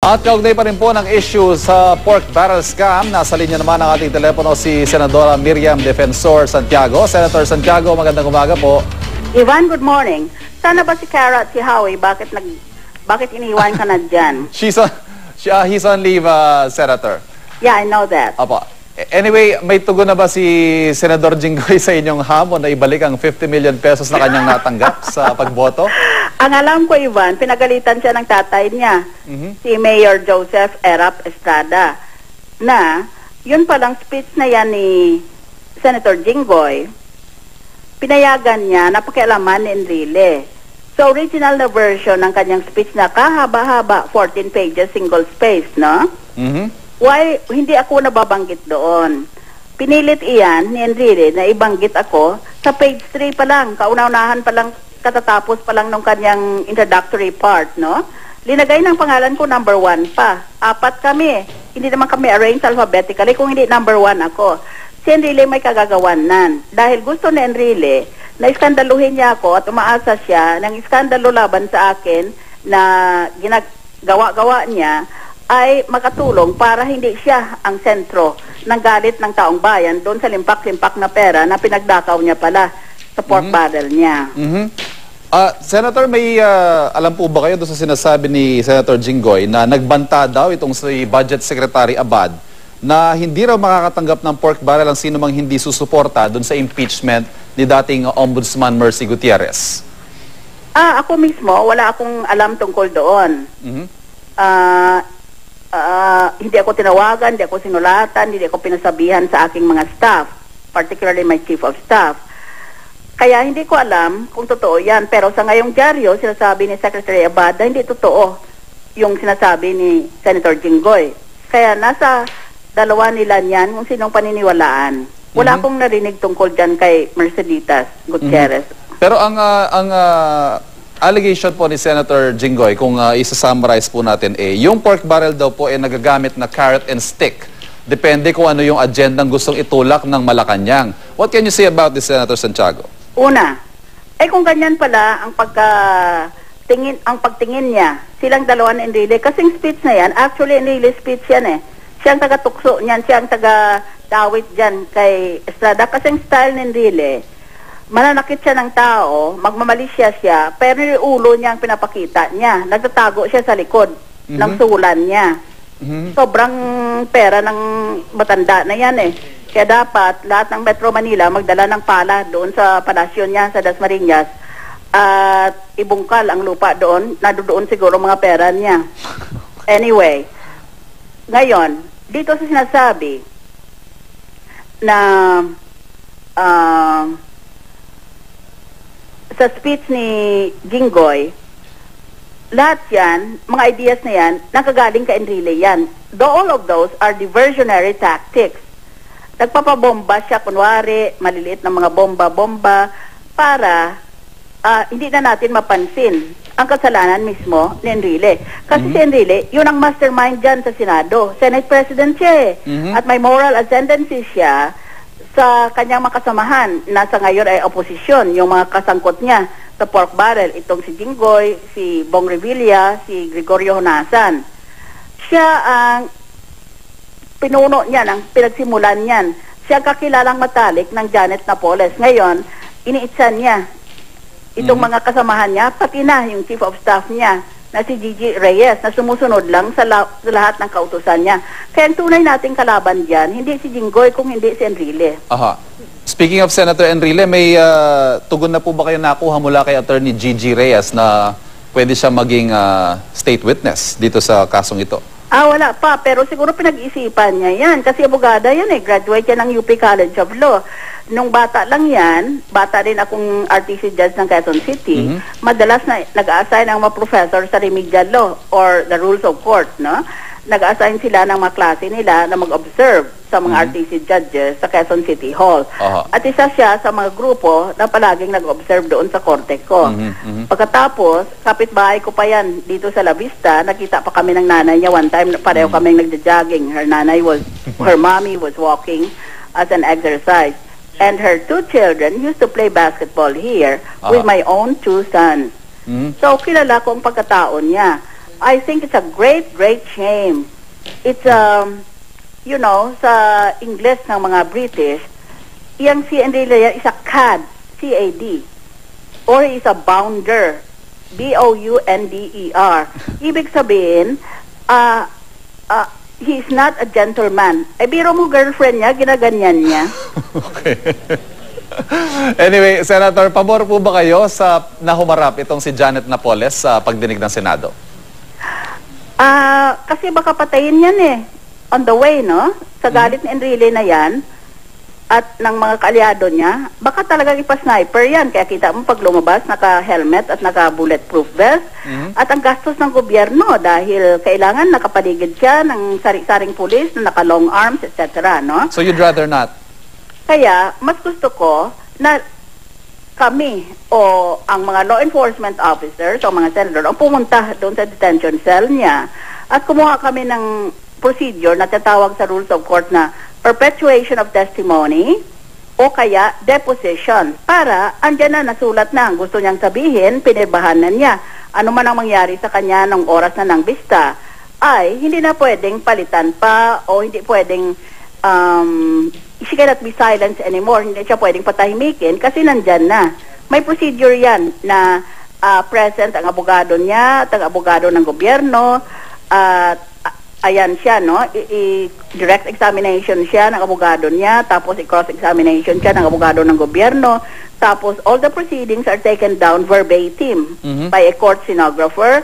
At kaugnay pa rin po ng issue sa pork barrel scam, nasa linya naman ang ating telepono si Senadora Miriam Defensor Santiago. Senator Santiago, magandang umaga po. Ivan, good morning. Sana ba si Cara at si Howie, bakit iniwan ka na dyan? He's on leave, Senator. Yeah, I know that. Apo. Anyway, may tugon na ba si Senador Jinggoy sa inyong hamon na ibalik ang 50 million pesos na kanyang natanggap sa pagboto? Ang alam ko, Ivan, pinagalitan siya ng tatay niya, si Mayor Joseph Erap Estrada, na yun palang speech na yan ni Senator Jinggoy, pinayagan niya na pakialaman ni Enrile. So, original na version ng kanyang speech na kahaba-haba, 14 pages, single space, no? Why hindi ako nababanggit doon? Pinilit iyan ni Enrile na ibanggit ako sa page 3 pa lang, kauna-unahan pa lang, katatapos pa lang ng kanyang introductory part, no? Linagay ng pangalan ko number 1 pa. 4 kami. Hindi naman kami arranged alphabetically kung hindi number 1 ako. Si Enrile may kagagawanan. Dahil gusto ni Enrile na iskandaluhin niya ako at umaasa siya ng iskandalo laban sa akin na ginagawa-gawa niya ay makatulong para hindi siya ang sentro ng galit ng taong bayan doon sa limpak-limpak na pera na pinagdakaw niya pala sa pork barrel niya. Senator, may alam po ba kayo doon sa sinasabi ni Senator Jinggoy na nagbanta daw itong si Budget Secretary Abad na hindi raw makakatanggap ng pork barrel ang sino mang hindi susuporta doon sa impeachment ni dating Ombudsman Mercy Gutierrez? Ako mismo, wala akong alam tungkol doon. Hindi ako tinawagan, hindi ako sinulatan, hindi ako pinasabihan sa aking mga staff, particularly my chief of staff. Kaya hindi ko alam kung totoo yan. Pero sa ngayong dyaryo, sinasabi ni Secretary Abad na hindi totoo yung sinasabi ni Senator Jinggoy. Kaya nasa dalawa nila niyan kung sinong paniniwalaan. Wala akong narinig tungkol dyan kay Merceditas Gutierrez. Pero ang allegation po ni Senator Jinggoy, kung isa-summarize po natin, yung pork barrel daw po nagagamit na carrot and stick. Depende kung ano yung agendang gustong itulak ng Malacanang. What can you say about this, Senator Santiago? Una, kung ganyan pala ang pagtingin niya, silang dalawa ni Enrile, kasing speech na yan, actually Enrile speech yan Siyang taga-tukso niyan, siyang taga-dawit dyan kay Estrada. Kasing style ni Enrile, mananakit siya ng tao, magmamalisya siya, pero yung ulo niya ang pinapakita niya. Nagtatago siya sa likod ng sulan niya. Sobrang pera ng matanda na yan Kaya dapat lahat ng Metro Manila magdala ng pala doon sa palasyo niya sa Dasmariñas at ibungkal ang lupa doon. Doon siguro mga pera niya. Anyway, ngayon, dito sa sinasabi na sa speech ni Jinggoy, lahat yan, mga ideas na yan, nakagaling ka Enrile yan. All of those are diversionary tactics. Nagpapabomba siya, kunwari, maliliit na mga bomba-bomba para hindi na natin mapansin ang kasalanan mismo ni Enrile. Kasi si Enrile, yun ang mastermind dyan sa Senado. Senate President siya At may moral ascendancy siya sa kanyang makasamahan na sa ngayon ay oposisyon, yung mga kasangkot niya sa pork barrel, itong si Jinggoy, si Bong Revilla, si Gregorio Honasan. Siya ang pinuno niyan, ang pinagsimulan niyan. Siya ang kakilalang matalik ng Janet Napoles. Ngayon, iniitsan niya itong mga kasamahan niya, pati na yung chief of staff niya na si Gigi Reyes na sumusunod lang sa lahat ng kautusan niya. Kaya ang tunay nating kalaban diyan, hindi si Jinggoy kung hindi si Enrile. Speaking of Senator Enrile, may tugon na po ba kayo nakuha mula kay Attorney Gigi Reyes na pwede siya maging state witness dito sa kasong ito? Wala pa, pero siguro pinag-isipan niya yan kasi abogada yan graduate yan ng UP College of Law. Nung bata lang yan, bata rin akong RTC judge ng Quezon City, madalas na nag-assign ang mga professor sa remedial law or the rules of court, no? Nag-assign sila ng mga klase nila na mag-observe sa mga RTC judges sa Quezon City Hall. At isa siya sa mga grupo na palaging nag-observe doon sa korte ko. Pagkatapos, kapitbahay ko pa yan dito sa La Vista, nakita pa kami ng nanay niya one time, pareho kaming nagja-jogging. Her mommy was walking as an exercise. And her 2 children used to play basketball here with my own 2 sons. So, kilala ko ang pagkatao niya. I think it's a great, great shame. It's, you know, sa English ng mga British, yung si Enrile is a cad, C-A-D, or he is a bounder, B-O-U-N-D-E-R. Ibig sabihin, he is not a gentleman. Biro mo girlfriend niya, ginaganyan niya. Okay. Anyway, Senator, pabor po ba kayo sa nahumarap itong si Janet Napoles sa pagdinig ng Senado? Kasi baka patayin yan eh. On the way, no? Sa galit ni Enrile na yan, at ng mga kaalyado niya, baka talagang ipa-sniper yan. Kaya kita mo pag lumabas, naka-helmet at naka-bulletproof vest. At ang gastos ng gobyerno dahil kailangan nakapaligid siya ng sari-saring pulis na naka-long arms, etc. No? So you'd rather not? Kaya, mas gusto ko na kami o ang mga law enforcement officers o mga senador ang pumunta doon sa detention cell niya at kumuha kami ng procedure na tatawag sa rules of court na perpetuation of testimony o kaya deposition para andyan na nasulat na ang gusto niyang sabihin, pinirbahan na niya. Ano man ang mangyari sa kanya ng oras na ng bista ay hindi na pwedeng palitan pa o hindi pwedeng she cannot be silenced anymore. Hindi siya pwedeng patahimikin kasi nandyan na. May procedure yan na present ang abogado niya at ang abogado ng gobyerno at ayan siya, no? Direct examination siya ng abogado niya, tapos i-cross examination siya ng abogado ng gobyerno, tapos all the proceedings are taken down verbatim by a court stenographer.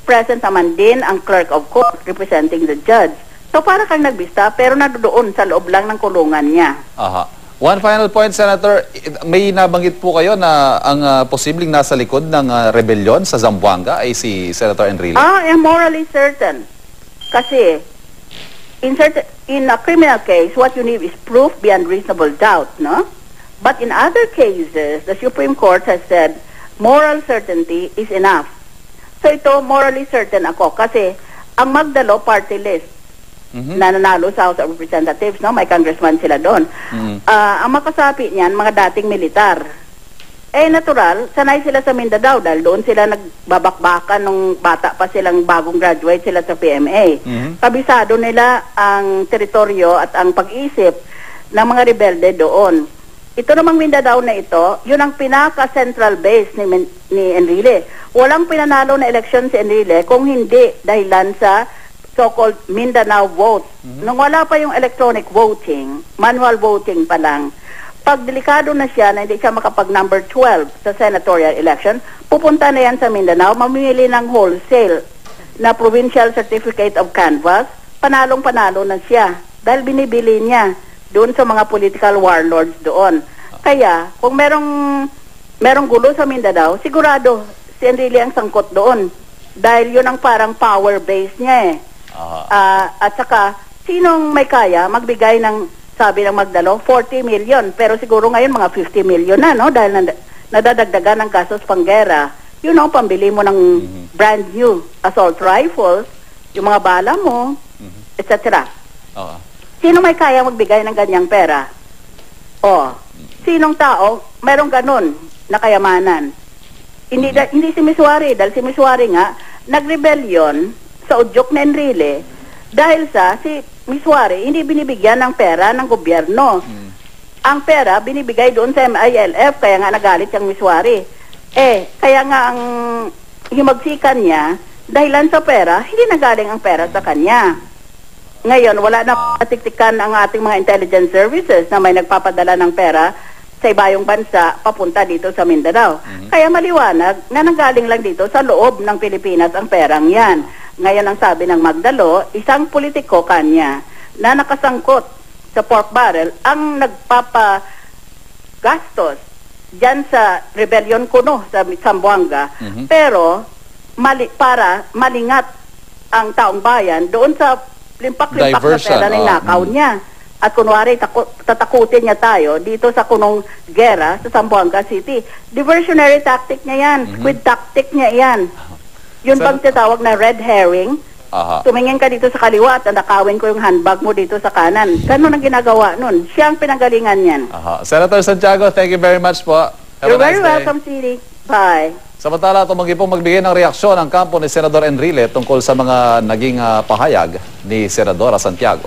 Present naman din ang clerk of court representing the judge. So para kang nagbista pero nandoon sa loob lang ng kulungan niya. Aha. One final point, Senator. May nabanggit po kayo na ang posibleng nasa likod ng rebellion sa Zamboanga ay si Senator Enrile? I'm morally certain. Kasi in a criminal case, what you need is proof beyond reasonable doubt, no? But in other cases, the Supreme Court has said moral certainty is enough. So ito, morally certain ako kasi ang Magdalo party list na nanalo sa House of Representatives, no? May congressman sila doon. Ang makasapi niyan, mga dating militar. Natural, sanay sila sa Mindanao dahil doon sila nagbabakbakan nung bata pa silang bagong graduate sila sa PMA. Kabisado nila ang teritoryo at ang pag-isip ng mga rebelde doon. Ito namang Mindanao na ito, yun ang pinaka-central base ni Enrile. Walang pinanalo na eleksyon si Enrile kung hindi dahilan sa so-called Mindanao vote. Nung wala pa yung electronic voting, manual voting pa lang, pag delikado na siya na hindi siya makapag number 12 sa senatorial election, pupunta na yan sa Mindanao, mamimili ng wholesale na provincial certificate of canvass, panalong-panalo na siya dahil binibili niya doon sa mga political warlords doon. Kaya, kung merong gulo sa Mindanao, sigurado si Enrile ang sangkot doon dahil yun ang parang power base niya eh. At saka, sinong may kaya magbigay ng sabi ng Magdalo, 40 million. Pero siguro ngayon mga 50 million na, no? Dahil nadadagdagan ng gastos panggera. You know, pambili mo ng brand new assault rifles, yung mga bala mo, etc. Sino may kaya magbigay ng ganyang pera? Sinong tao, merong ganun na kayamanan? Hindi si Miswari, dahil si Miswari nga, nag-rebellion sa udyok na Enrile dahil sa si Miswari, hindi binibigyan ng pera ng gobyerno. Ang pera, binibigay doon sa MILF, kaya nga nagalit yung Miswari. Kaya nga ang himagsikan niya, dahilan sa pera, hindi nagaling ang pera sa kanya. Ngayon, wala na patiktikan ang ating mga intelligence services na may nagpapadala ng pera sa ibayong bansa papunta dito sa Mindanao. Kaya maliwanag na nanggaling lang dito sa loob ng Pilipinas ang perang yan. Ngayon ang sabi ng Magdalo, isang politiko kanya na nakasangkot sa pork barrel ang nagpapagastos dyan sa rebellion kuno sa Zamboanga. Pero para malingat ang taong bayan doon sa limpak-limpak na pera na nakaw niya. At kunwari, tatakutin niya tayo dito sa kunong gera sa Zamboanga City. Diversionary tactic niya yan. Squid tactic niya yan. Yun bang tinatawag na red herring? Tumingin ka dito sa kaliwa at nakawin ko yung handbag mo dito sa kanan. Ganun ang ginagawa nun. Siya ang pinanggalingan yan. Senator Santiago, thank you very much po. You're very welcome, Siri. Bye. Samantala, tumanggi pong magbigay ng reaksyon ang kampo ni Senador Enrile tungkol sa mga naging pahayag ni Senadora Santiago.